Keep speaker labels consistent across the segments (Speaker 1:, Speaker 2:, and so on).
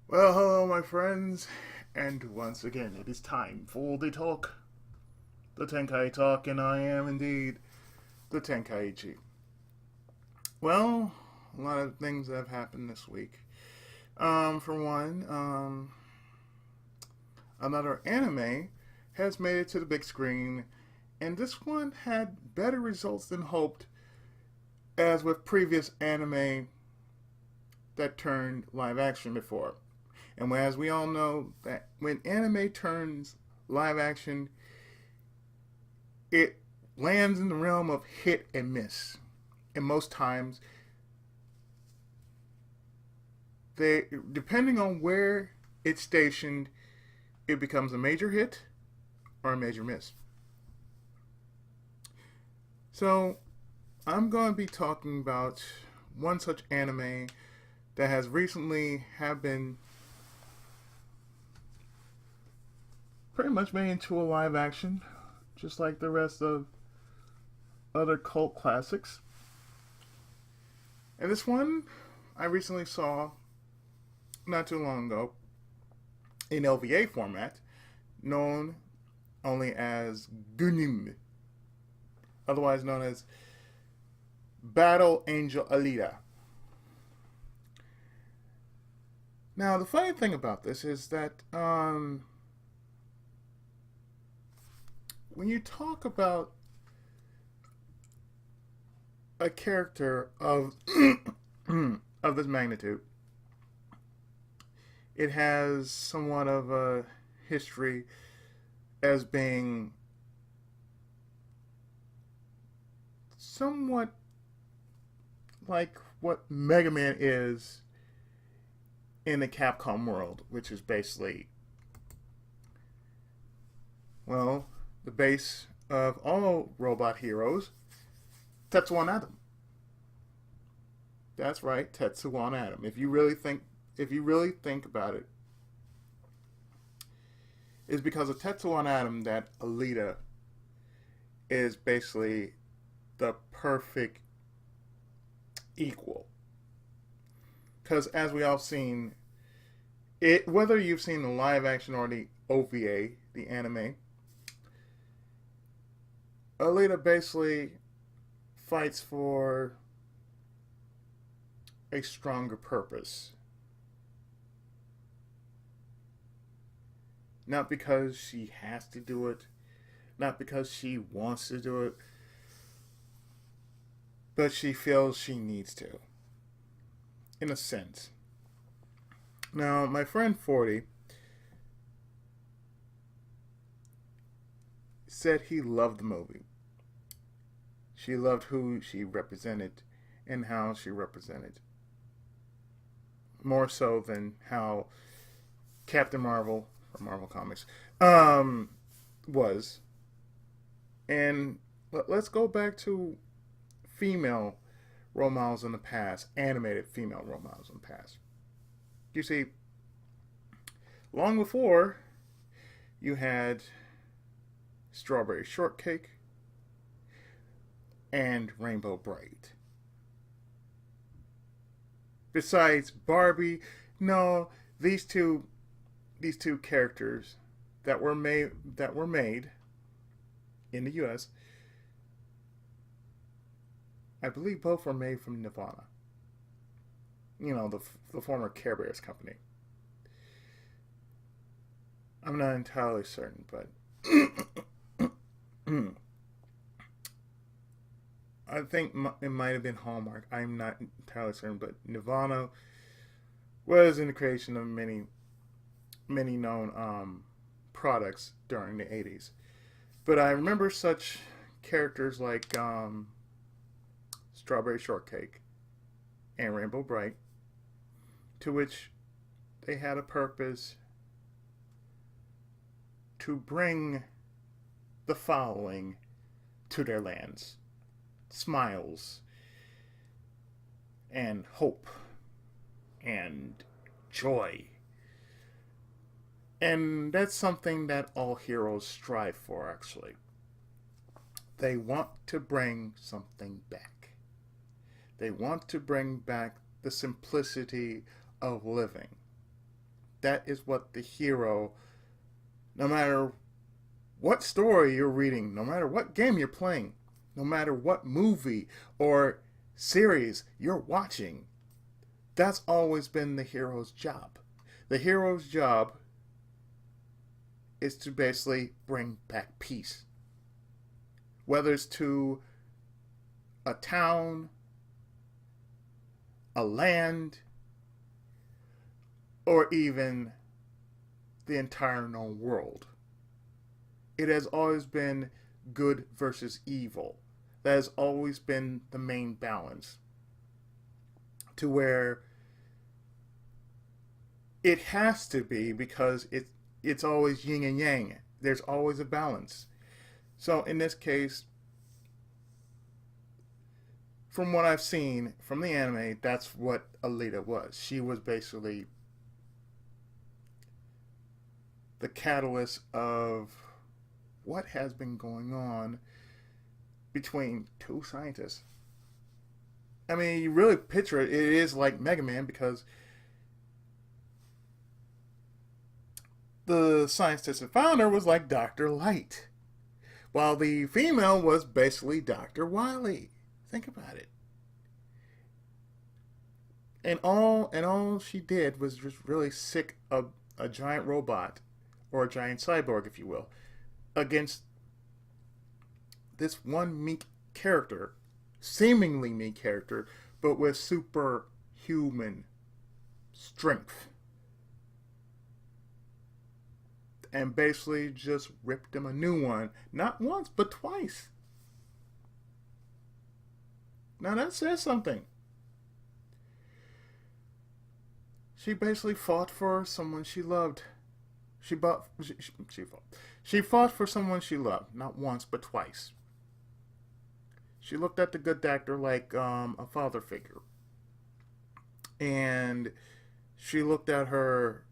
Speaker 1: Well, hello, my friends, and once again, it is time for the Tenkai talk, and I am indeed the Tenkaichi. Well, a lot of things have happened this week. For one, another anime has made it to the big screen, and this one had better results than hoped, as with previous anime that turned live action before. And as we all know, that when anime turns live action, it lands in the realm of hit and miss. And most times, they depending on where it's stationed, it becomes a major hit or a major miss. So, I'm going to be talking about one such anime that has recently have been pretty much made into a live action, just like the rest of other cult classics. And this one I recently saw not too long ago in LVA format, known only as Gunim, otherwise known as Battle Angel Alita. Now, the funny thing about this is that when you talk about a character of of this magnitude, it has somewhat of a history as being somewhat like what Mega Man is in the Capcom world, which is basically, well, the base of all robot heroes, Tetsuwan Atom. That's right, Tetsuwan Atom. If you really think about it, it's because of Tetsuwan Atom that Alita is basically the perfect equal. Because as we all seen, it whether you've seen the live action or the OVA, the anime, Alita basically fights for a stronger purpose. Not because she has to do it, not because she wants to do it, but she feels she needs to, in a sense. Now, my friend 40 said he loved the movie. She loved who she represented and how she represented. More so than how Captain Marvel from Marvel Comics was. And let's go back to female role models in the past, animated female role models in the past. You see, long before, you had Strawberry Shortcake and Rainbow Bright. Besides Barbie, no, these two characters that were made in the U.S. I believe both were made from Nirvana. You know, the former Care Bears company. I'm not entirely certain, but I think it might have been Hallmark. I'm not entirely certain, but Nirvana was in the creation of many known products during the 80s. But I remember such characters like Strawberry Shortcake and Rainbow Bright, to which they had a purpose to bring the following to their lands: smiles and hope and joy. And that's something that all heroes strive for, actually. They want to bring something back. They want to bring back the simplicity of living. That is what the hero, no matter what story you're reading, no matter what game you're playing, no matter what movie or series you're watching, that's always been the hero's job. The hero's job is to basically bring back peace. Whether it's to a town, a land, or even the entire known world. It has always been good versus evil. That has always been the main balance. To where it has to be, because it's always yin and yang. There's always a balance. So in this case, from what I've seen from the anime, that's what Alita was. She was basically the catalyst of what has been going on between two scientists. I mean, you really picture it, it is like Mega Man, because the scientist and founder was like Dr. Light, while the female was basically Dr. Wily. Think about it. And all she did was just really sick a giant robot, or a giant cyborg, if you will, against this one meek character, seemingly meek character, but with superhuman strength. And basically just ripped him a new one, not once, but twice. Now that says something. She basically fought for someone she loved. She fought for someone she loved, not once but twice. She looked at the good doctor like a father figure, and she looked at her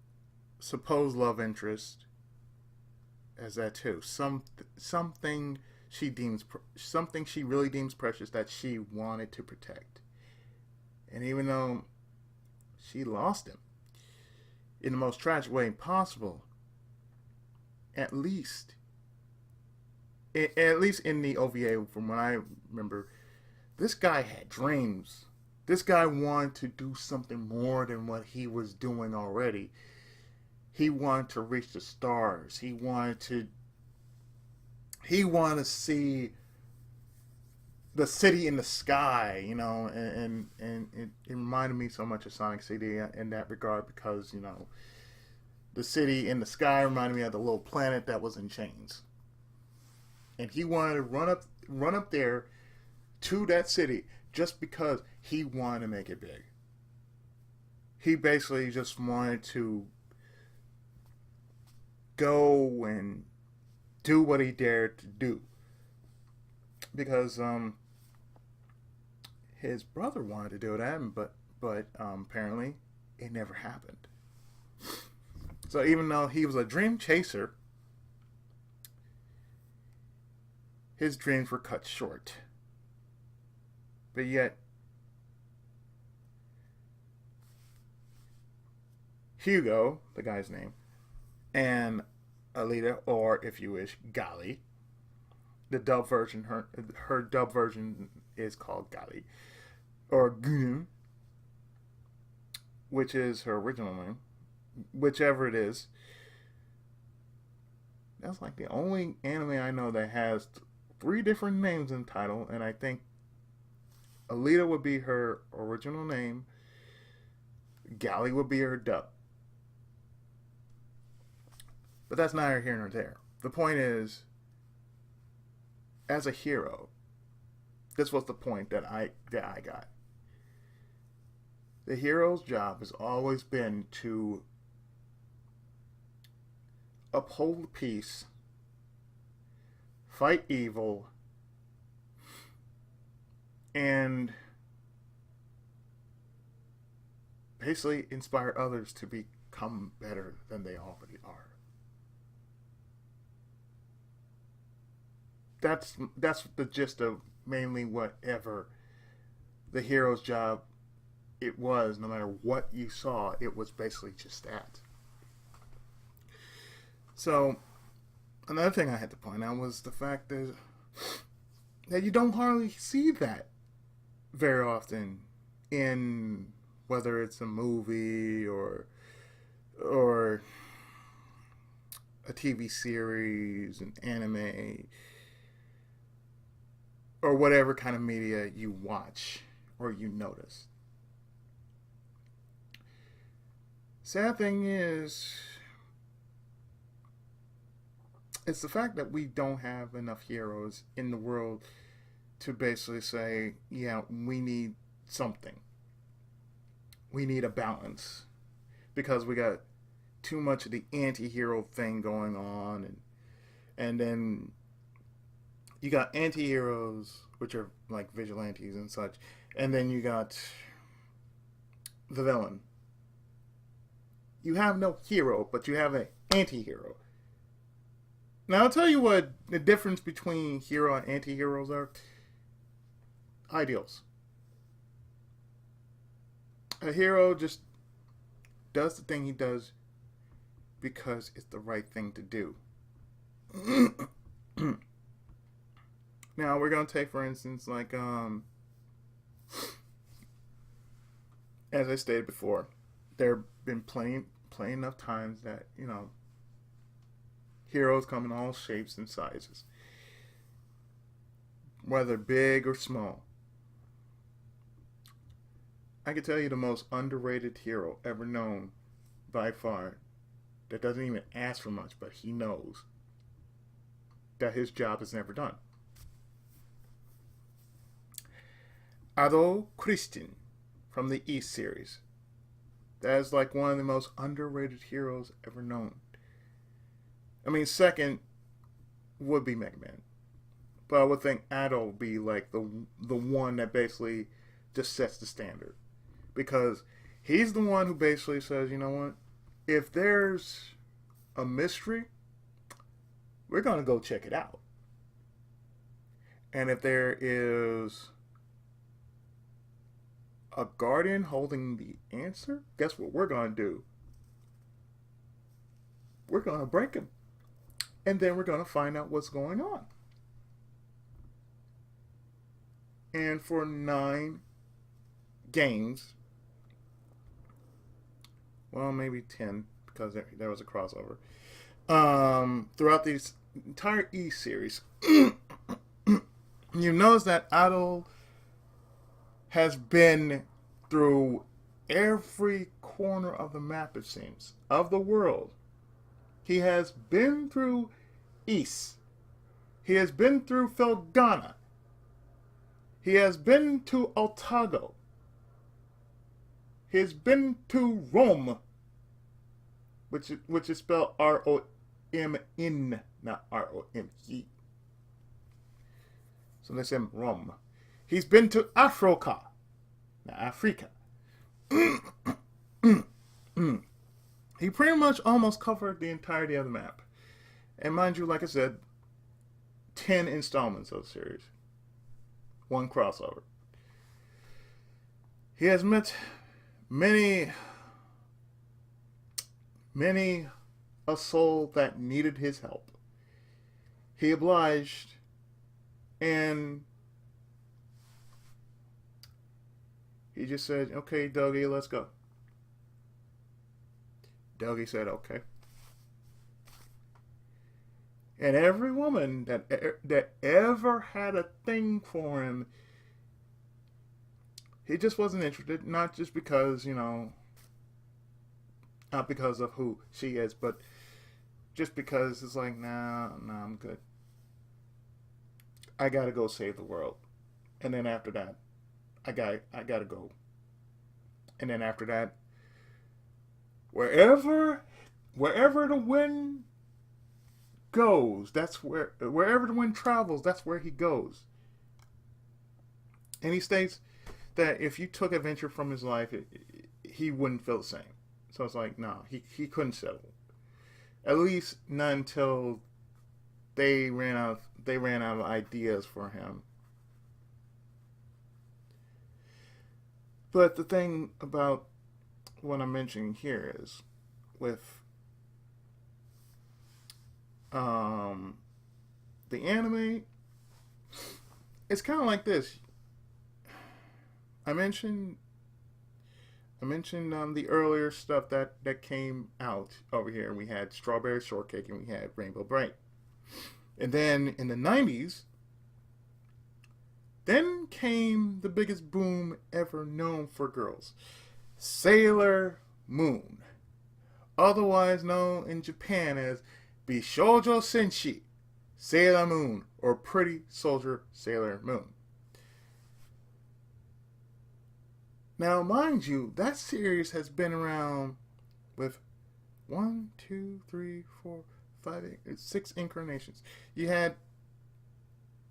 Speaker 1: supposed love interest as that too. Something she really deems precious, that she wanted to protect. And even though she lost him in the most tragic way possible, at least in the OVA, from what I remember, this guy had dreams. This guy wanted to do something more than what he was doing already. He wanted to reach the stars. He wanted to see the city in the sky, and it reminded me so much of Sonic CD in that regard, because, the city in the sky reminded me of the little planet that was in chains. And he wanted to run up there to that city just because he wanted to make it big. He basically just wanted to go and do what he dared to do, because his brother wanted to do that, but apparently it never happened. So even though he was a dream chaser, his dreams were cut short. But yet, Hugo, the guy's name, and Alita, or if you wish, Gali, the dub version, her dub version is called Gali, or Gun, which is her original name, whichever it is. That's like the only anime I know that has 3 different names in the title, and I think Alita would be her original name, Gali would be her dub. But that's neither here nor there. The point is, as a hero, this was the point that I got. The hero's job has always been to uphold peace, fight evil, and basically inspire others to become better than they already are. That's the gist of mainly whatever the hero's job it was. No matter what you saw, it was basically just that. So another thing I had to point out was the fact that you don't hardly see that very often in whether it's a movie or a TV series, an anime, or whatever kind of media you watch or you notice. Sad thing is, it's the fact that we don't have enough heroes in the world to basically say, yeah, we need something. We need a balance because we got too much of the anti-hero thing going on, and then you got anti-heroes, which are like vigilantes and such, and then you got the villain. You have no hero, but you have an anti-hero. Now I'll tell you what the difference between hero and anti-heroes are. Ideals. A hero just does the thing he does because it's the right thing to do. Now we're gonna take, for instance, like as I stated before, there have been plenty enough times that heroes come in all shapes and sizes, whether big or small. I can tell you the most underrated hero ever known by far that doesn't even ask for much, but he knows that his job is never done. Ado Christian from the East series. That is like one of the most underrated heroes ever known. I mean, second would be Mega Man. But I would think Ado would be like the one that basically just sets the standard. Because he's the one who basically says, you know what? If there's a mystery, we're going to go check it out. And if there is a guardian holding the answer, guess what we're going to do? We're going to break him. And then we're going to find out what's going on. And for 9 games, well, maybe 10, because there was a crossover, throughout the entire E series, you notice that Ado has been through every corner of the map, it seems, of the world. He has been through East. He has been through Felgana. He has been to Otago. He has been to Rome, which is spelled R-O-M-N, not R-O-M-E. So they say Rome. He's been to Africa, not Africa. He pretty much almost covered the entirety of the map. And mind you, like I said, 10 installments of the series. 1 crossover. He has met many a soul that needed his help. He obliged, and he just said, okay, Dougie, let's go. Dougie said, okay. And every woman that ever had a thing for him, he just wasn't interested. Not just because, not because of who she is, but just because it's like, nah, I'm good. I gotta go save the world. And then after that, I gotta go. And then after that, wherever the wind goes, wherever the wind travels, that's where he goes. And he states that if you took adventure from his life, he wouldn't feel the same. So it's like, no, he couldn't settle. At least not until they ran out of ideas for him. But the thing about what I'm mentioning here is with Um, the anime, it's kind of like this. I mentioned the earlier stuff that came out over here. We had Strawberry Shortcake and we had Rainbow Bright. And then in the 90s, then came the biggest boom ever known for girls, Sailor Moon, otherwise known in Japan as Bishoujo Senshi, Sailor Moon, or Pretty Soldier Sailor Moon. Now, mind you, that series has been around with 1, 2, 3, 4, 5, 6 incarnations. You had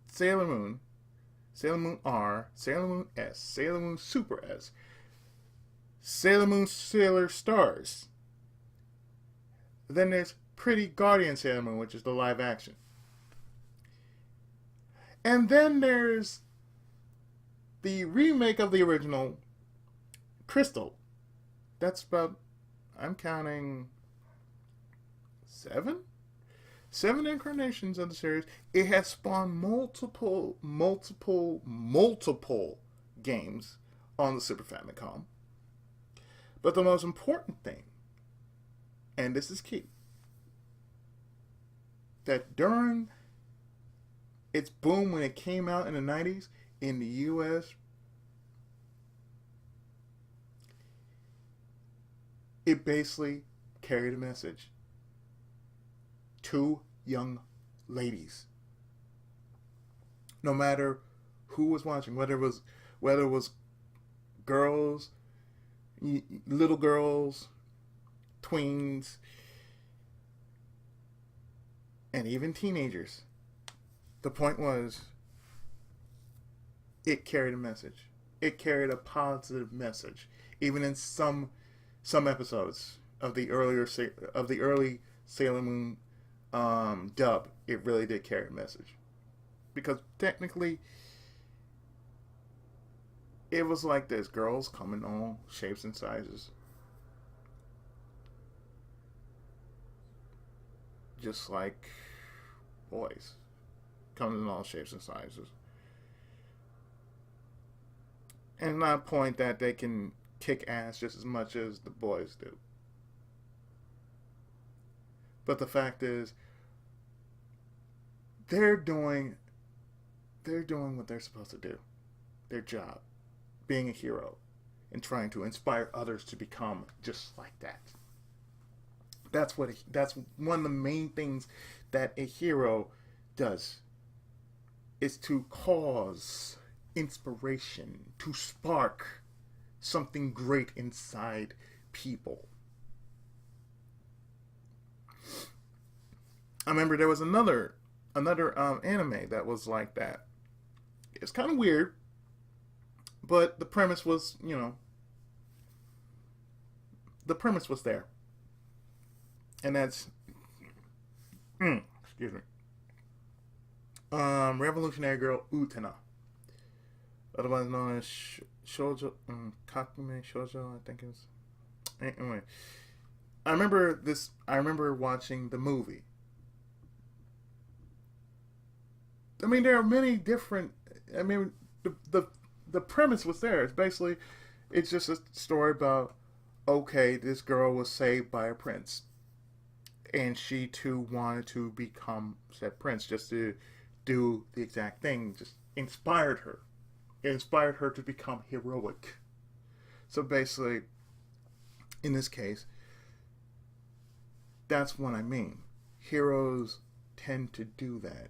Speaker 1: Sailor Moon, Sailor Moon R, Sailor Moon S, Sailor Moon Super S, Sailor Moon Sailor Stars. Then there's Pretty Guardian Sailor Moon, which is the live action. And then there's the remake of the original, Crystal. That's about, I'm counting, 7 incarnations of the series. It has spawned multiple games on the Super Famicom. But the most important thing, and this is key, that during its boom when it came out in the 90s in the US, it basically carried a message. 2 young ladies. No matter who was watching, whether it was girls, little girls, tweens, and even teenagers. The point was, it carried a message. It carried a positive message, even in some episodes of the early Sailor Moon dub. It really did carry a message, because technically, it was like this: girls come in all shapes and sizes, just like boys come in all shapes and sizes. And not point that they can kick ass just as much as the boys do. But the fact is, they're doing what they're supposed to do. Their job, being a hero, and trying to inspire others to become just like that. That's one of the main things that a hero does, is to cause inspiration, to spark something great inside people. I remember there was another anime that was like that. It's kind of weird, but the premise was, the premise was there. And that's, excuse me, Revolutionary Girl Utena, otherwise known as Shoujo, Kakume Shoujo, I think it was. Anyway, I remember watching the movie. I mean, there are many different. I mean, the premise was there. It's just a story about, okay, this girl was saved by a prince, and she too wanted to become said prince, just to do the exact thing. Just inspired her. It inspired her to become heroic. So basically, in this case, that's what I mean. Heroes tend to do that.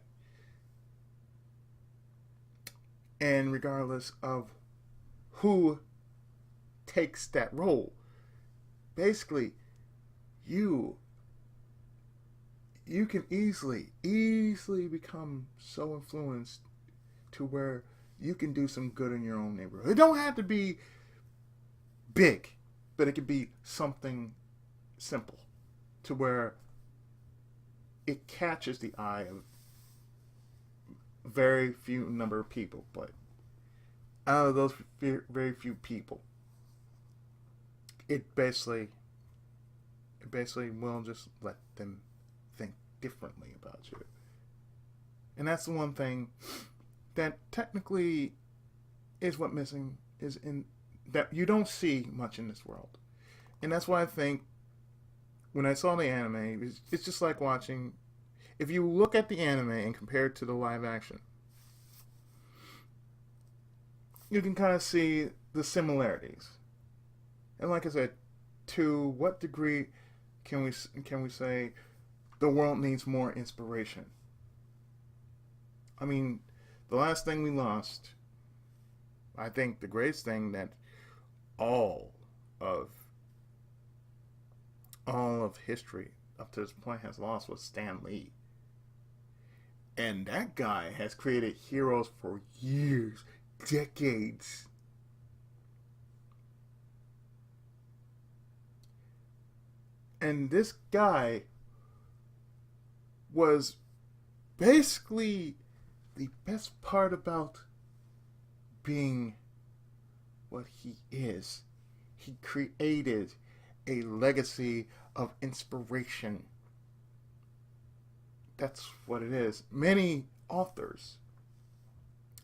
Speaker 1: And regardless of who takes that role, basically, you can easily become so influenced to where you can do some good in your own neighborhood. It don't have to be big, but it could be something simple to where it catches the eye of very few number of people. But out of those very few people, it basically will just let them think differently about you. And that's the one thing that technically is what missing is in that you don't see much in this world. And that's why I think when I saw the anime, it's just like watching. If you look at the anime and compare it to the live action, you can kind of see the similarities. And like I said, to what degree can we say the world needs more inspiration? I mean, the last thing we lost, I think the greatest thing that all of history up to this point has lost was Stan Lee. And that guy has created heroes for years, decades. And this guy was basically the best part about being what he is. He created a legacy of inspiration. That's what it is. Many authors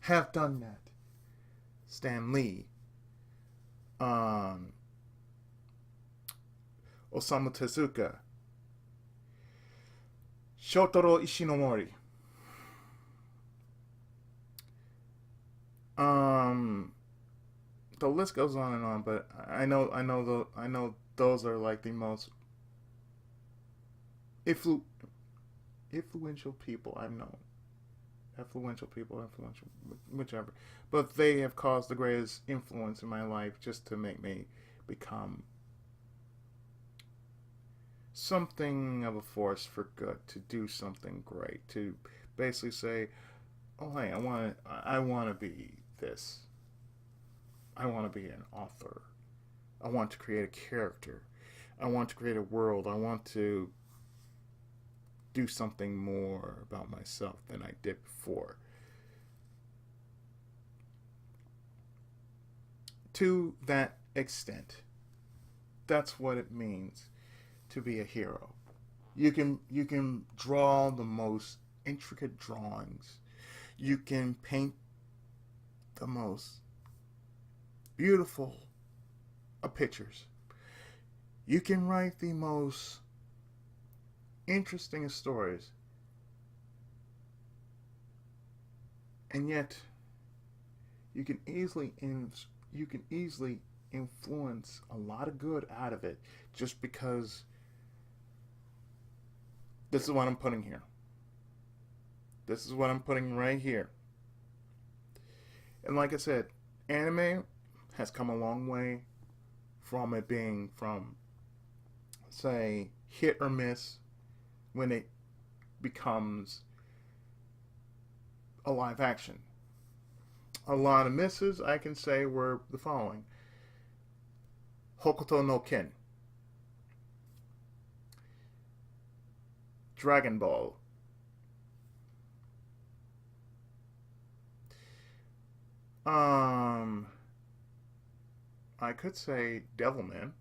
Speaker 1: have done that. Stan Lee, Osamu Tezuka, Shotaro Ishinomori, the list goes on and on, but I know those are like the most influential people I've known. Influential, whichever. But they have caused the greatest influence in my life just to make me become something of a force for good, to do something great, to basically say, oh hey, I want to be this. I want to be an author. I want to create a character. I want to create a world. I want to do something more about myself than I did before. To that extent, that's what it means to be a hero. You can draw the most intricate drawings. You can paint the most beautiful of pictures. You can write the most interesting stories, and yet you can easily influence a lot of good out of it just because this is what I'm putting here. This is what I'm putting right here. And like I said, anime has come a long way from it being from, say, hit or miss when it becomes a live action. A lot of misses, I can say, were the following. Hokuto no Ken, Dragon Ball, I could say Devilman,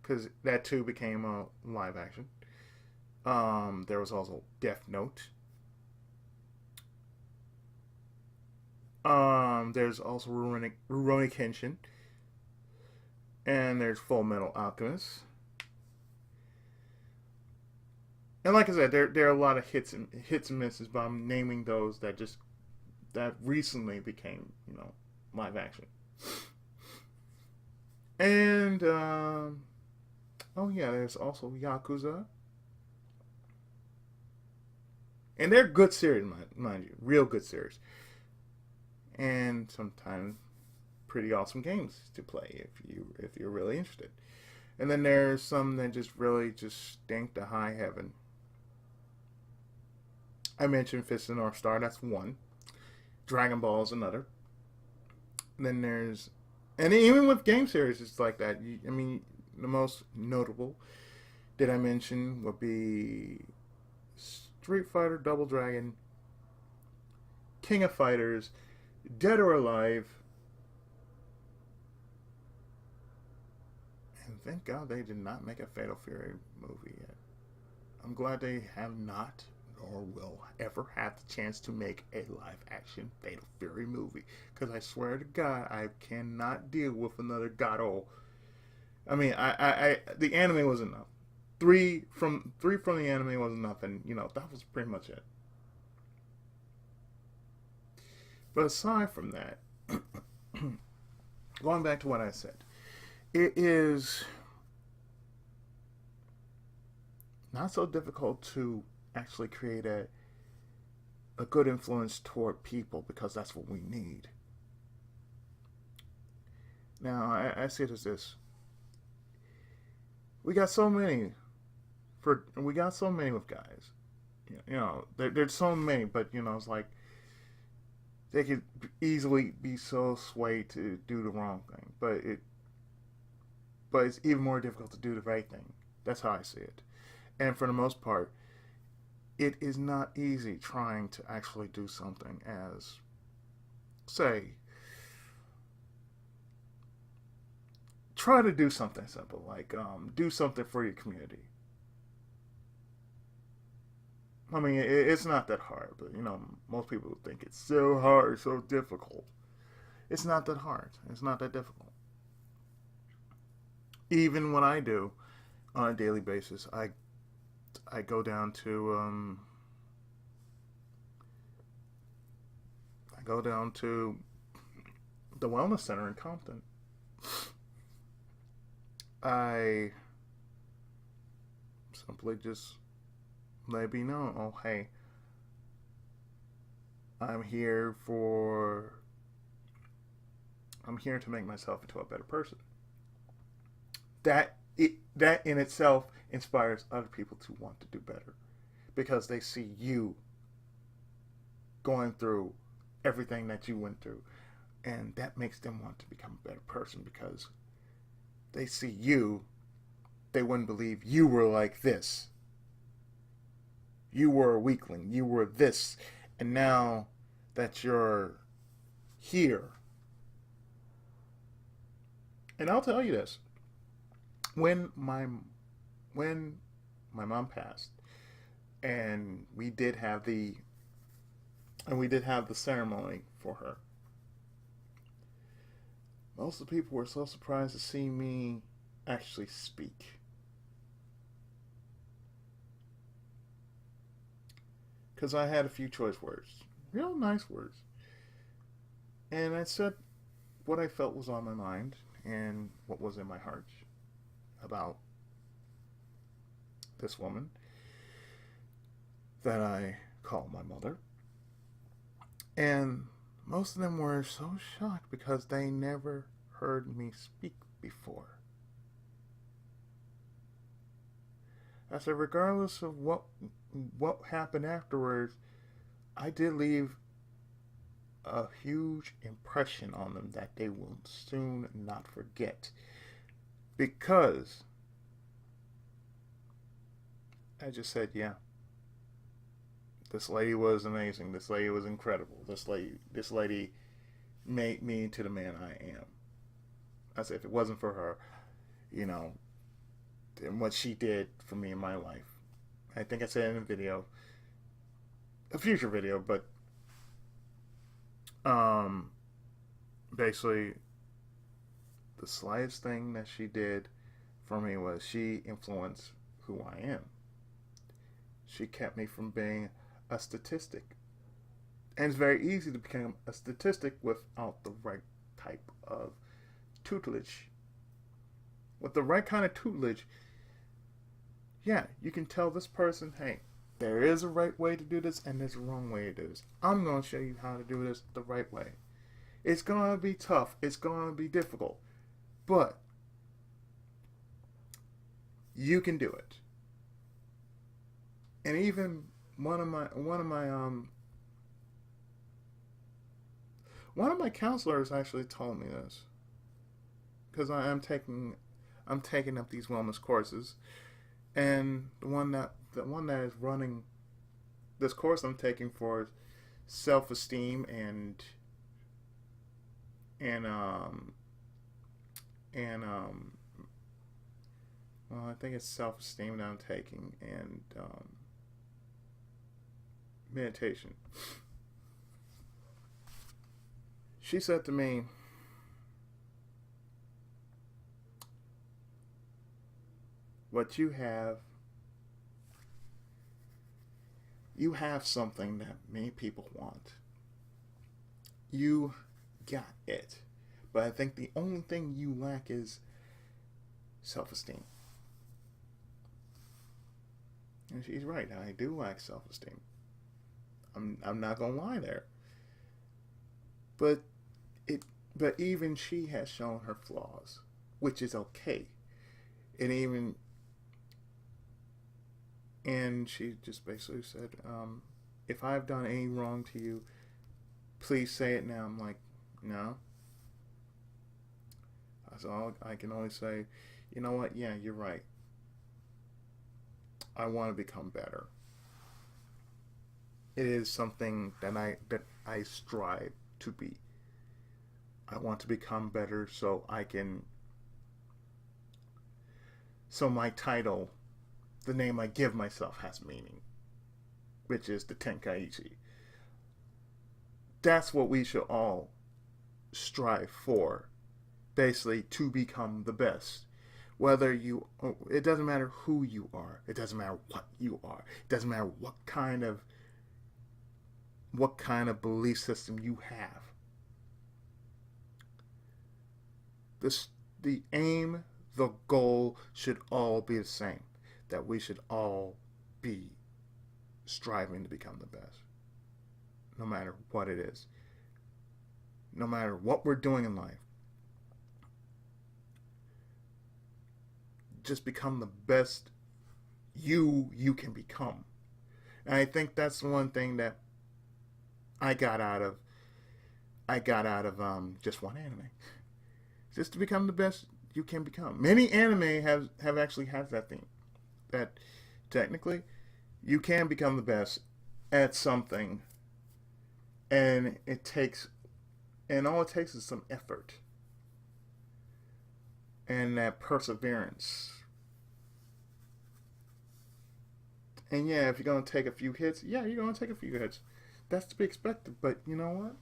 Speaker 1: because that too became a live action. There was also Death Note. There's also Rurouni Kenshin. And there's Full Metal Alchemist. And like I said, there are a lot of hits and misses, but I'm naming those that recently became, live action. And oh yeah, there's also Yakuza. And they're good series, mind you, real good series. And sometimes pretty awesome games to play if you're really interested. And then there's some that just really just stink to high heaven. I mentioned Fist of the North Star, that's one. Dragon Ball is another. And then there's, and even with game series, it's like that. The most notable that I mention would be Street Fighter, Double Dragon, King of Fighters, Dead or Alive, and thank God they did not make a Fatal Fury movie yet. I'm glad they have not or will ever have the chance to make a live action Fatal Fury movie. Because I swear to God, I cannot deal with another God. I mean, the anime was enough. Three from the anime was enough, and that was pretty much it. But aside from that, going back to what I said, it is not so difficult to actually create a good influence toward people because that's what we need. Now, I see it as this: we got so many with guys. There's so many, but it's like they could easily be so swayed to do the wrong thing, but it's even more difficult to do the right thing. That's how I see it. And for the most part, it is not easy trying to actually do something as, say, try to do something simple, like do something for your community. I mean, it's not that hard, but most people think it's so hard, so difficult. It's not that hard. It's not that difficult. Even when I do on a daily basis, I go down to the wellness center in Compton. I simply just let me know, oh hey, I'm here to make myself into a better person. That in itself inspires other people to want to do better because they see you going through everything that you went through, and that makes them want to become a better person because they see you. They wouldn't believe you were like this. You were a weakling. You were this. And now that you're here. And I'll tell you this. When my mom passed, and we did have the ceremony for her, most of the people were so surprised to see me actually speak. Because I had a few choice words, real nice words. And I said what I felt was on my mind and what was in my heart about this woman that I call my mother. And most of them were so shocked because they never heard me speak before. I said, regardless of what happened afterwards, I did leave a huge impression on them that they will soon not forget. Because I just said, yeah, this lady was amazing. This lady was incredible. This lady made me into the man I am. I said, if it wasn't for her, and what she did for me in my life. I think I said in a future video, but basically the slightest thing that she did for me was she influenced who I am. She kept me from being a statistic. And it's very easy to become a statistic without the right type of tutelage. With the right kind of tutelage, yeah, you can tell this person, hey, there is a right way to do this and there's a wrong way to do this. I'm going to show you how to do this the right way. It's going to be tough. It's going to be difficult. But you can do it. And even one of my counselors actually told me this, because I'm taking up these wellness courses, and the one that is running this course I'm taking for self-esteem and I think it's self-esteem that I'm taking, and meditation. She said to me, what you have something that many people want. You got it. But I think the only thing you lack is self-esteem. And she's right. I do lack self-esteem. I'm not gonna lie there. But but even she has shown her flaws, which is okay. And she just basically said, if I've done any wrong to you, please say it now. I'm like, no. So I can only say, you know what? Yeah, you're right. I want to become better. It is something that I strive to be. I want to become better so my title, the name I give myself, has meaning, which is the Tenkai. That's what we should all strive for, basically, to become the best. It doesn't matter who you are. It doesn't matter what you are. It doesn't matter what kind of belief system you have. The aim, the goal should all be the same. That we should all be striving to become the best. No matter what it is. No matter what we're doing in life. Just become the best you can become. And I think that's one thing that I got out of just one anime. Just to become the best you can become. Many anime have actually had that theme. That technically you can become the best at something, and all it takes is some effort and that perseverance. And yeah, if you're gonna take a few hits, you're gonna take a few hits. That's to be expected. But you know what?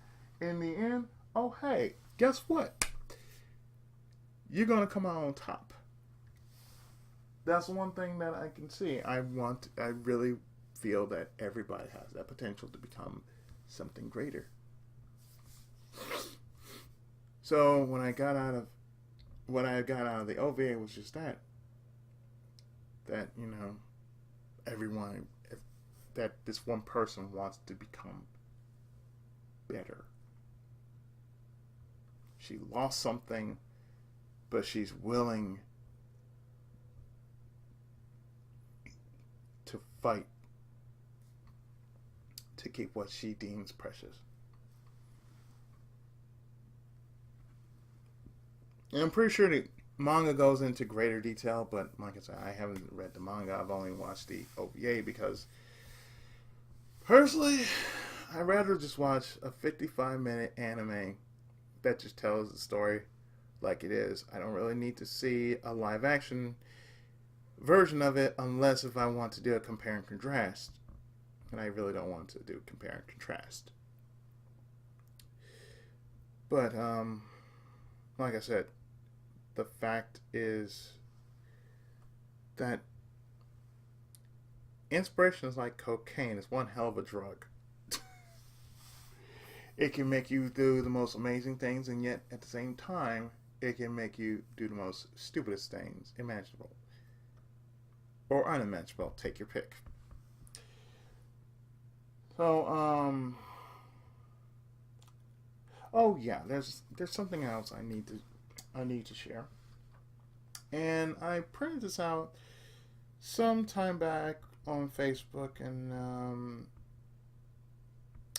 Speaker 1: In the end, oh hey, guess what? You're gonna come out on top. That's one thing that I can see. I really feel that everybody has that potential to become something greater. So when I got out of the OVA was just that everyone, that this one person wants to become better. She lost something, but she's willing to fight to keep what she deems precious. And I'm pretty sure the manga goes into greater detail, but like I said, I haven't read the manga. I've only watched the OVA because, personally, I'd rather just watch a 55-minute anime that just tells the story like it is. I don't really need to see a live action version of it unless if I want to do a compare and contrast. And I really don't want to do compare and contrast. But, like I said, the fact is that inspiration is like cocaine. It's one hell of a drug. It can make you do the most amazing things, and yet at the same time, it can make you do the most stupidest things imaginable. Or unimaginable. Take your pick. So, oh yeah, there's something else I need to share. And I printed this out some time back on Facebook, and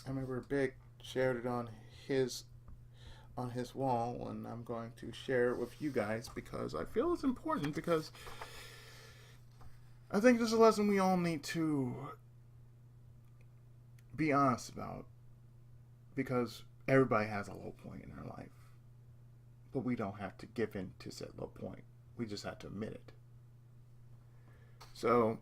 Speaker 1: I remember Big shared it on his wall, and I'm going to share it with you guys because I feel it's important, because I think this is a lesson we all need to be honest about, because everybody has a low point in their life, but we don't have to give in to said low point. We just have to admit it. So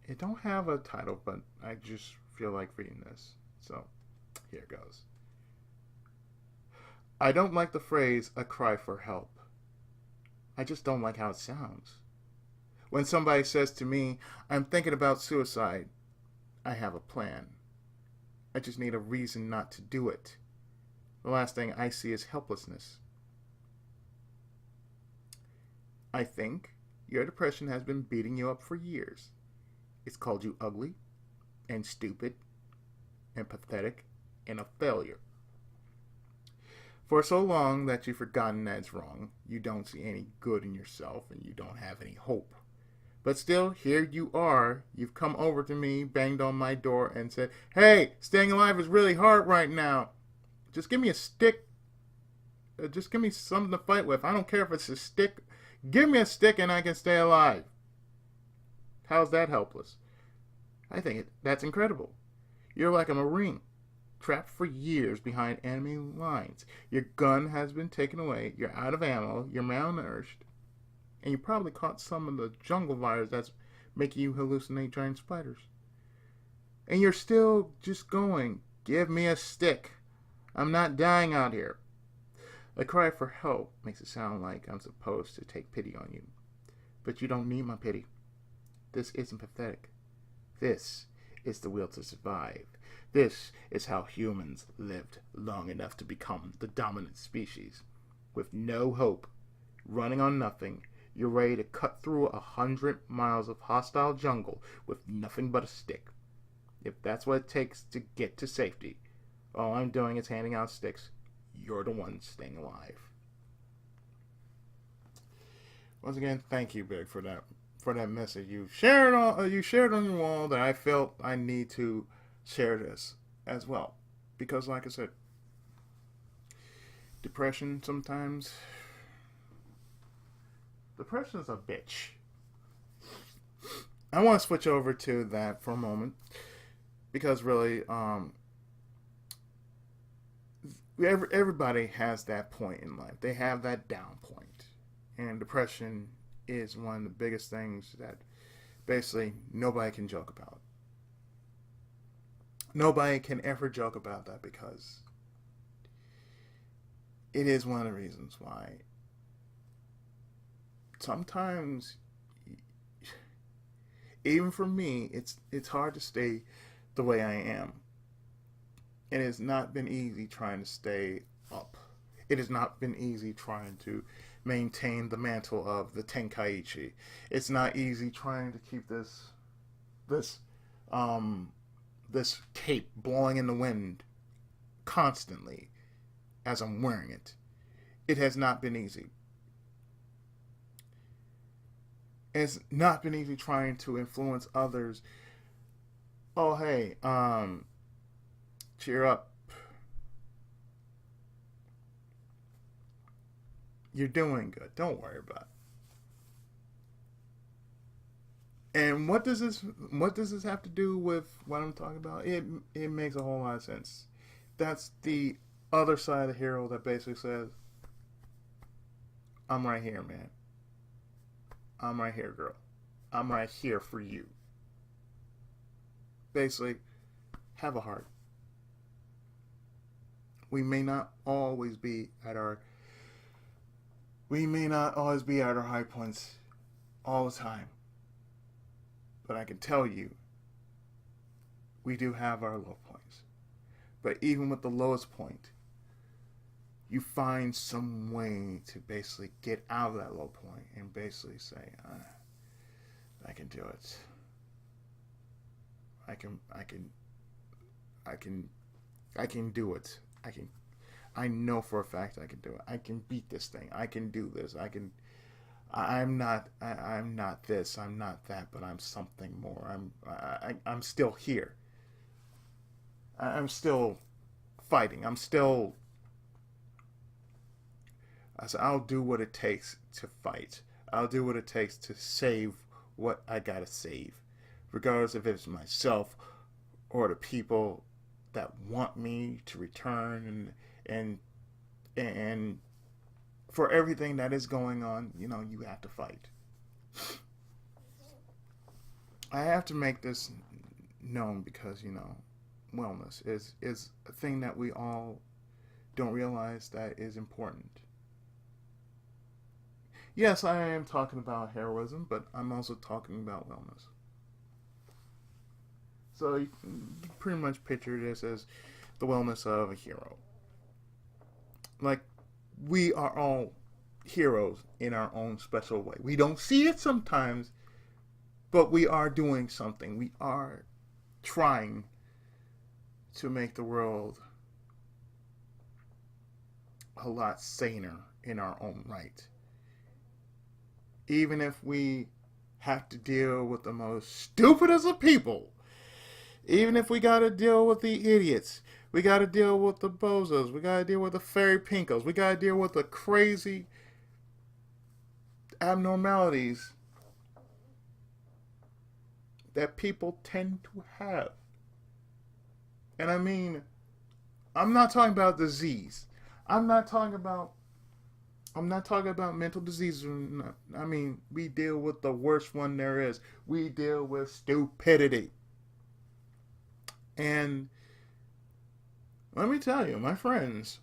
Speaker 1: it don't have a title, but I just feel like reading this. So here goes. I don't like the phrase "a cry for help." I just don't like how it sounds. When somebody says to me, "I'm thinking about suicide," I have a plan. I just need a reason not to do it. The last thing I see is helplessness. I think your depression has been beating you up for years. It's called you ugly and stupid and pathetic and a failure. For so long that you've forgotten that it's wrong, you don't see any good in yourself and you don't have any hope. But still, here you are. You've come over to me, banged on my door, and said, "Hey, staying alive is really hard right now. Just give me a stick. Just give me something to fight with. I don't care if it's a stick. Give me a stick and I can stay alive." How's that helpless? I think that's incredible. You're like a Marine, trapped for years behind enemy lines. Your gun has been taken away. You're out of ammo. You're malnourished. And you probably caught some of the jungle virus that's making you hallucinate giant spiders. And you're still just going, "Give me a stick. I'm not dying out here." A cry for help makes it sound like I'm supposed to take pity on you. But you don't need my pity. This isn't pathetic. This is the will to survive. This is how humans lived long enough to become the dominant species. With no hope, running on nothing, you're ready to cut through 100 miles of hostile jungle with nothing but a stick. If that's what it takes to get to safety, all I'm doing is handing out sticks. You're the one staying alive. Once again, thank you, Big, for that message. You shared on your wall that I felt I need to share this as well, because, like I said, depression sometimes. Depression is a bitch. I want to switch over to that for a moment because really, everybody has that point in life. They have that down point, and depression is one of the biggest things that basically nobody can joke about. Nobody can ever joke about that because it is one of the reasons why sometimes, even for me, it's hard to stay the way I am. It has not been easy trying to stay up. It has not been easy trying to maintain the mantle of the Tenkaichi. It's not easy trying to keep this this cape blowing in the wind constantly as I'm wearing it. It has not been easy. It's not been easy trying to influence others. "Oh, hey, cheer up. You're doing good. Don't worry about it." And what does this have to do with what I'm talking about? It makes a whole lot of sense. That's the other side of the hero that basically says, "I'm right here, man. I'm right here, girl. I'm right here for you." Basically, have a heart. We may not always be at our high points all the time. But I can tell you, we do have our low points. But even with the lowest point, you find some way to basically get out of that low point and basically say, "I can do it. I can do it. I know for a fact I can do it. I can beat this thing. I can do this. I'm not this. I'm not that. But I'm something more. I'm still here. I'm still fighting. I'll do what it takes to fight. I'll do what it takes to save what I gotta save, regardless if it's myself or the people that want me to return, and for everything that is going on, you have to fight. I have to make this known because, wellness is a thing that we all don't realize that is important. Yes, I am talking about heroism, but I'm also talking about wellness. So you can pretty much picture this as the wellness of a hero. Like, we are all heroes in our own special way. We don't see it sometimes, but we are doing something. We are trying to make the world a lot saner in our own right. Even if we have to deal with the most stupidest of people, even if we got to deal with the idiots, we got to deal with the bozos, we got to deal with the fairy pinkos, we got to deal with the crazy abnormalities that people tend to have. And I mean, I'm not talking about disease. I'm not talking about mental disease. I mean, we deal with the worst one there is. We deal with stupidity. And let me tell you, my friends,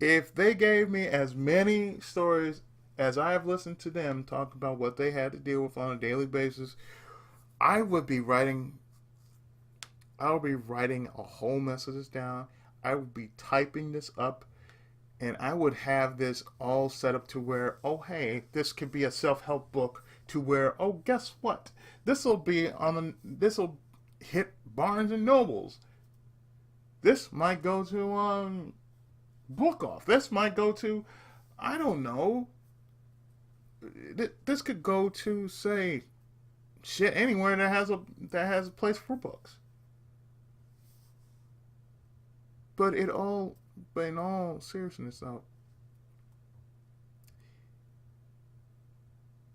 Speaker 1: if they gave me as many stories as I've listened to them talk about what they had to deal with on a daily basis, I would be writing a whole mess of this down. I would be typing this up, and I would have this all set up to where, oh hey, this could be a self-help book, to where, oh, guess what? This'll hit Barnes and Nobles. This might go to Book Off. This might go to, I don't know. This could go to, say, shit, anywhere that has a place for books. But in all seriousness, though,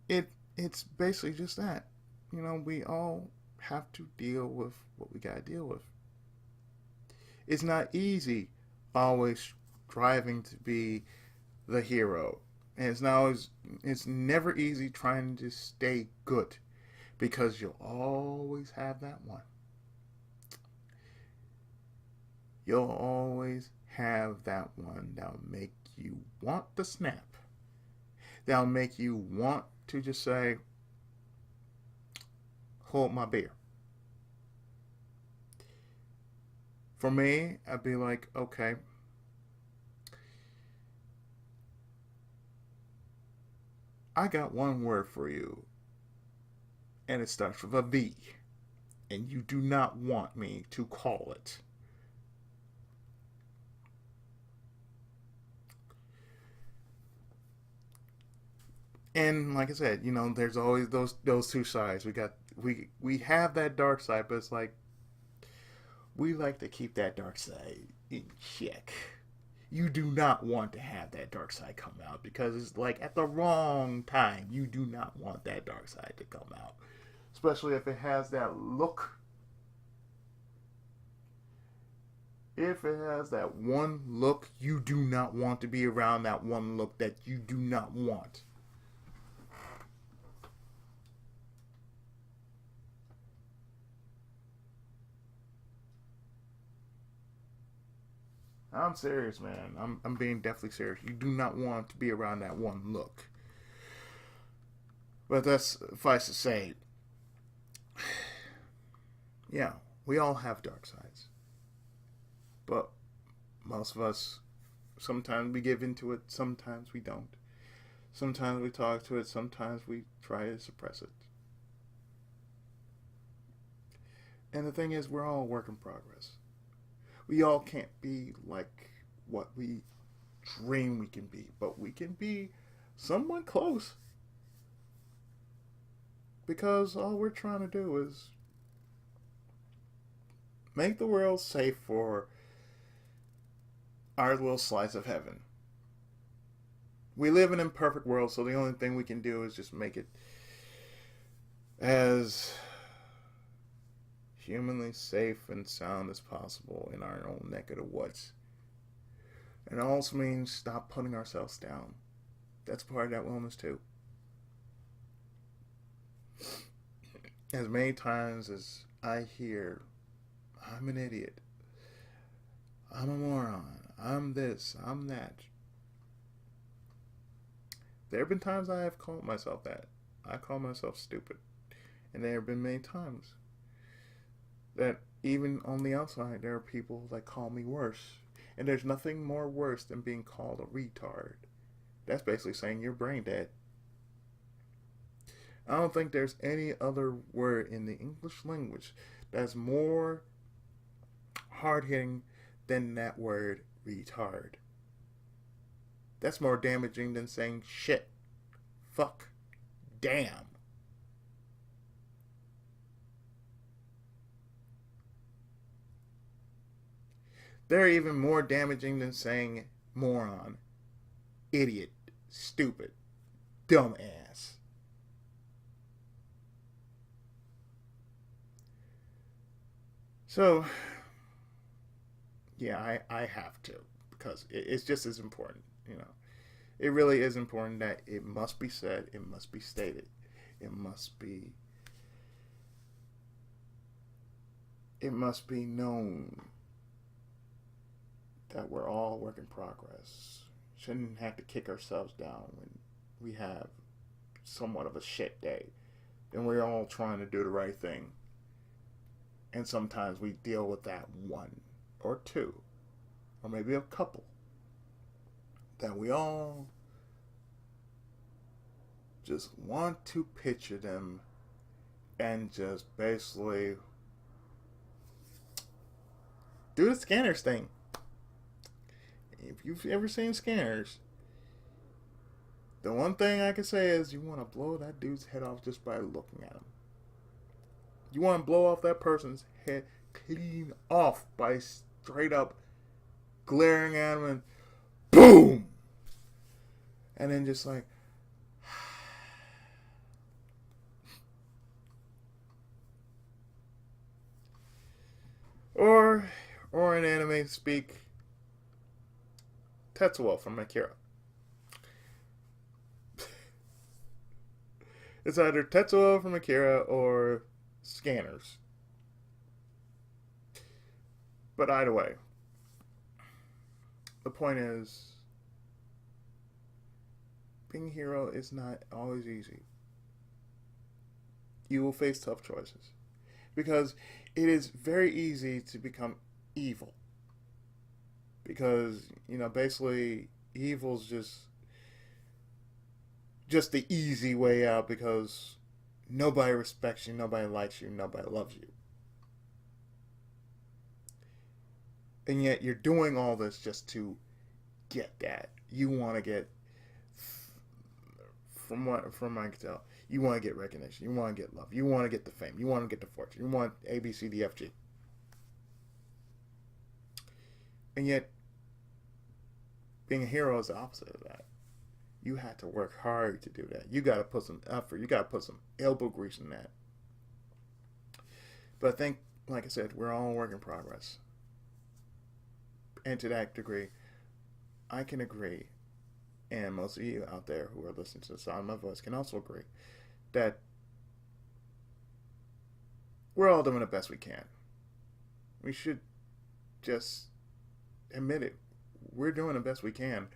Speaker 1: it's basically just that. We all have to deal with what we gotta deal with. It's not easy always striving to be the hero. And it's never easy trying to stay good, because you'll always have that one. You'll always have that one that'll make you want to snap. That'll make you want to just say, hold my beer. For me, I'd be like, okay, I got one word for you, and it starts with a V, and you do not want me to call it. And like I said, there's always those two sides. We have that dark side, but it's like we like to keep that dark side in check. You do not want to have that dark side come out, because it's like at the wrong time. You do not want that dark side to come out, especially if it has that look. If it has that one look, you do not want to be around that one look that you do not want. I'm serious, man. I'm being definitely serious. You do not want to be around that one look. But that's suffice to say, yeah, we all have dark sides. But most of us, sometimes we give into it, sometimes we don't. Sometimes we talk to it, sometimes we try to suppress it. And the thing is, we're all a work in progress. We all can't be like what we dream we can be, but we can be somewhat close. Because all we're trying to do is make the world safe for our little slice of heaven. We live in an imperfect world, so the only thing we can do is just make it as humanly safe and sound as possible in our own neck of the woods. And it also means stop putting ourselves down. That's part of that wellness too. as many times as I hear, I'm an idiot, I'm a moron, I'm this, I'm that, there have been times I have called myself that. I call myself stupid. And there have been many times that even on the outside, there are people that call me worse. And there's nothing more worse than being called a retard. That's basically saying you're brain dead. I don't think there's any other word in the English language that's more hard hitting than that word retard. That's more damaging than saying shit, fuck, damn. They're even more damaging than saying moron, idiot, stupid, dumbass. So, yeah, I have to because it's just as important, you know. It really is important that it must be said, it must be stated, it must be known that we're all a work in progress. Shouldn't have to kick ourselves down when we have somewhat of a shit day. Then we're all trying to do the right thing. And sometimes we deal with that one or two, or maybe a couple, that we all just want to picture them and just basically do the scanners thing. If you've ever seen scanners, the one thing I can say is you want to blow that dude's head off just by looking at him. You want to blow off that person's head clean off by straight up glaring at him and boom! And then just like, or in anime speak, Tetsuo from Akira. It's either Tetsuo from Akira or Scanners. But either way, the point is, being a hero is not always easy. You will face tough choices because it is very easy to become evil. Because, you know, basically evil's just the easy way out because nobody respects you, nobody likes you, nobody loves you. And yet you're doing all this just to get that. You want to get, from what I can tell, you want to get recognition, you want to get love, you want to get the fame, you want to get the fortune, you want A, B, C, D, F, G. And yet, being a hero is the opposite of that. You have to work hard to do that. You got to put some effort. You got to put some elbow grease in that. But I think, like I said, we're all a work in progress. And to that degree, I can agree, and most of you out there who are listening to the sound of my voice can also agree, that we're all doing the best we can. We should just admit it. We're doing the best we can.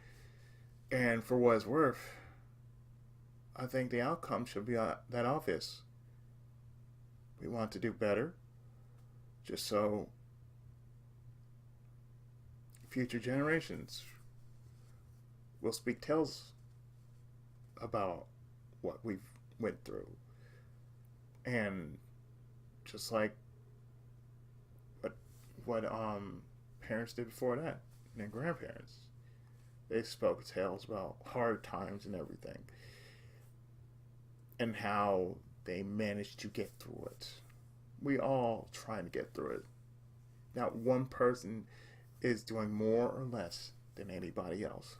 Speaker 1: And for what it's worth, I think the outcome should be that obvious. We want to do better, just so future generations will speak tales about what we've went through. And just like what parents did before that, and grandparents. They spoke tales about hard times and everything. And how they managed to get through it. We all trying to get through it. Not one person is doing more or less than anybody else.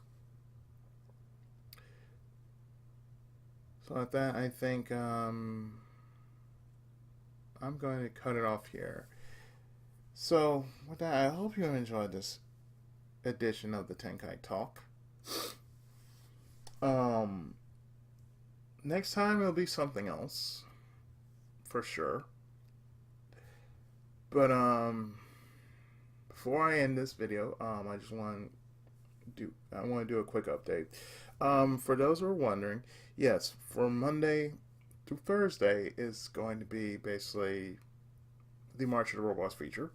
Speaker 1: So with that, I think I'm going to cut it off here. So with that, I hope you enjoyed this edition of the Tenkai Talk. Next time it'll be something else. for sure. But before I end this video, I just want to do a quick update. For those who are wondering, yes, from Monday through Thursday is going to be basically the March of the Robots feature.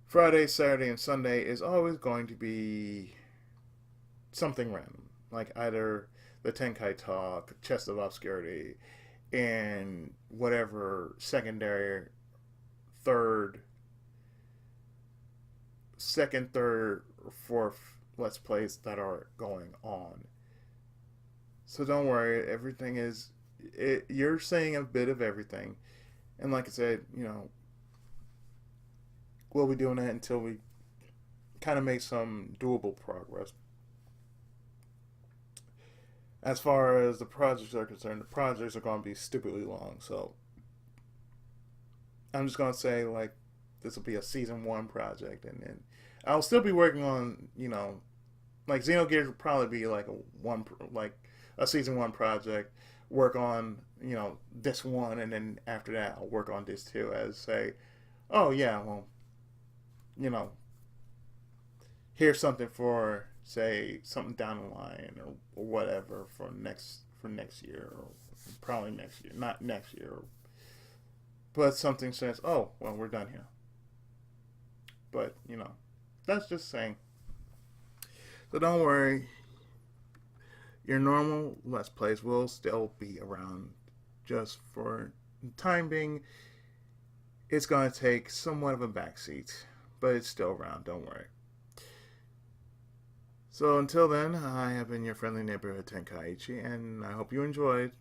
Speaker 1: Friday, Saturday, and Sunday is always going to be something random, like either the Tenkai Talk, Chest of Obscurity, and whatever second, third, or fourth Let's Plays that are going on. So don't worry, everything is, you're seeing a bit of everything. And like I said, we'll be doing that until we kind of make some doable progress. As far as the projects are concerned, the projects are going to be stupidly long. So I'm just going to say, like, this will be a season 1 project. And then I'll still be working on, like Xenogears will probably be like a season 1 project. Work on, this one. And then after that, I'll work on this too. As say, oh yeah, well, here's something for, say, something down the line or whatever for next year, or probably next year, not next year, but something says, oh, well, we're done here. But that's just saying. So don't worry, your normal Let's Plays will still be around. Just for the time being, it's going to take somewhat of a backseat, but it's still around, don't worry. So until then, I have been your friendly neighborhood Tenkaichi, and I hope you enjoyed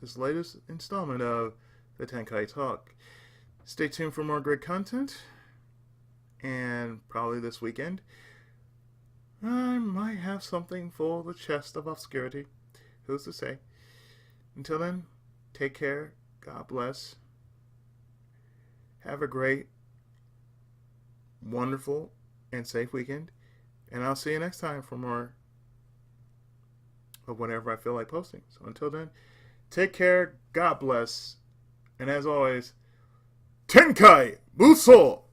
Speaker 1: this latest installment of the Tenkai Talk. Stay tuned for more great content, and probably this weekend, I might have something for the Chest of Obscurity. Who's to say? Until then, take care, God bless, have a great, wonderful, and safe weekend. And I'll see you next time for more of whatever I feel like posting. So until then, take care, God bless, and as always, Tenkai Muso!